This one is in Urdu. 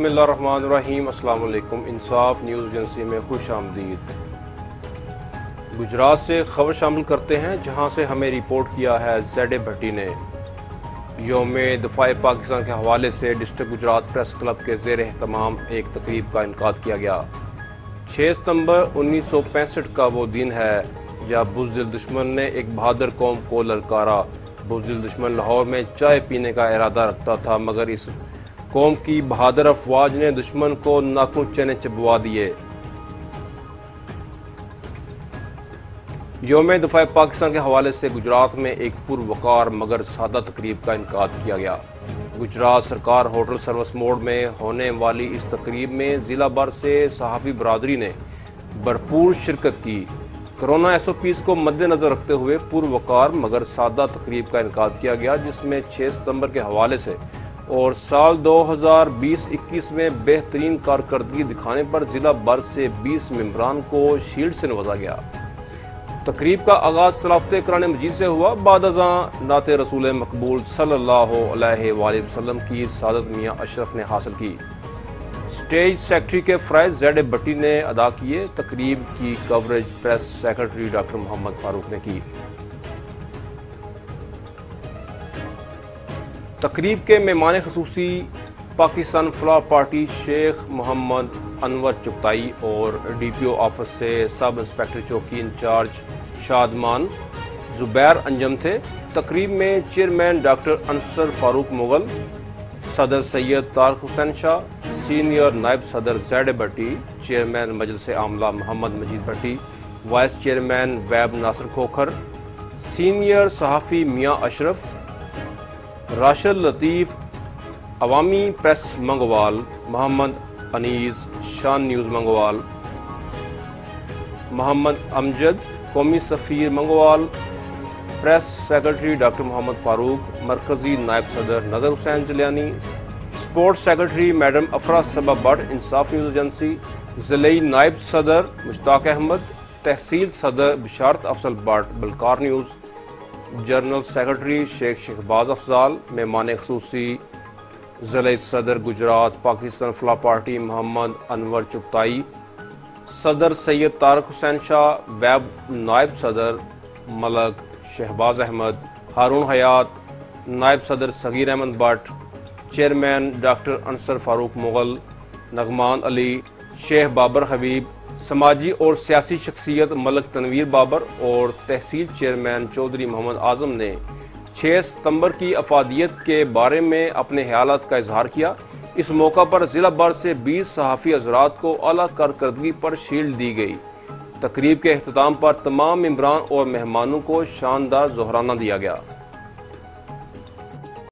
بسم اللہ الرحمن الرحیم۔ السلام علیکم۔ انصاف نیوز ایجنسی میں خوش آمدید۔ گجرات سے خبر شامل کرتے ہیں جہاں سے ہمیں رپورٹ کیا ہے زیڈ بھٹی نے۔ یوم دفاع پاکستان کے حوالے سے ڈسٹرکٹ گجرات پریس کلب کے زیر اہتمام ایک تقریب کا انعقاد کیا گیا۔ 6 ستمبر 1965 کا وہ دن ہے جب بزدل دشمن نے ایک بہادر قوم کو للکارا۔ بزدل دشمن لاہور میں چائے پینے کا ارادہ رکھتا تھا، مگر اس قوم کی بہادر افواج نے دشمن کو ناخن چنے چبوا دیے۔ یوم دفاع پاکستان کے حوالے سے گجرات میں ایک پروقار مگر سادہ تقریب کا انعقاد کیا گیا۔ گجرات سرکار ہوٹل سروس موڑ میں ہونے والی اس تقریب میں ضلع بھر سے صحافی برادری نے بھرپور شرکت کی۔ کرونا SOPs کو مد نظر رکھتے ہوئے پروقار مگر سادہ تقریب کا انعقاد کیا گیا، جس میں 6 ستمبر کے حوالے سے اور سال 2020-21 میں بہترین کارکردگی دکھانے پر ضلع بھر سے 20 ممبران کو شیلڈ سے نوازا گیا۔ تقریب کا آغاز تلاوت قرآن مجید سے ہوا۔ بعد ازاں نعت رسول مقبول صلی اللہ علیہ وآلہ وسلم کی سعادت میاں اشرف نے حاصل کی۔ اسٹیج سیکرٹری کے فرائض زیڈ بھٹی نے ادا کیے۔ تقریب کی coverage press secretary doctor Muhammad فاروق نے کی۔ تقریب کے مہمان خصوصی پاکستان فلاح پارٹی شیخ محمد انور چغتائی اور DPO آفس سے سب انسپیکٹر چوکی انچارج شادمان زبیر انجم تھے۔ تقریب میں چیئرمین ڈاکٹر انصر فاروق مغل، صدر سید طارق حسین شاہ، سینئر نائب صدر زیڈ بھٹی، چیئرمین مجلس عاملہ محمد مجید بھٹی، وائس چیئرمین ویب ناصر کھوکھر، سینئر صحافی میاں اشرف، راشد لطیف، عوامی پریس منگوال، محمد انیس، شان نیوز منگوال، محمد امجد، قومی سفیر Mangwal, press secretary doctor Muhammad Farooq, مرکزی نائب صدر Nazar Hussain Jalyani, sport secretary madam Afra Saba Butt, Insaf news agency, ضلعی نائب صدر مشتاق احمد، تحصیل صدر Basharat Afzal Butt, Bilkar news, general secretary Sheikh Shahbaz Afzal, مہمان خصوصی ضلعی صدر گجرات پاکستان فلاح پارٹی محمد انور چغتائی، صدر سید طارق حسین شاہ، ویب نائب صدر ملک شہباز احمد، ہارون حیات، نائب صدر صغیر احمد بٹ، چیئرمین ڈاکٹر انصر فاروق مغل، نغمان علی، شیخ بابر حبیب، سماجی اور سیاسی شخصیت ملک تنویر بابر اور تحصیل چیئرمین چودھری محمد اعظم نے 6 ستمبر کی افادیت کے بارے میں اپنے خیالات کا اظہار کیا۔ اس موقع پر ضلع بھر سے 20 صحافی حضرات کو اعلیٰ کارکردگی پر شیلڈ دی گئی۔ تقریب کے اختتام پر تمام ممبران اور مہمانوں کو شاندار ظہرانہ دیا گیا۔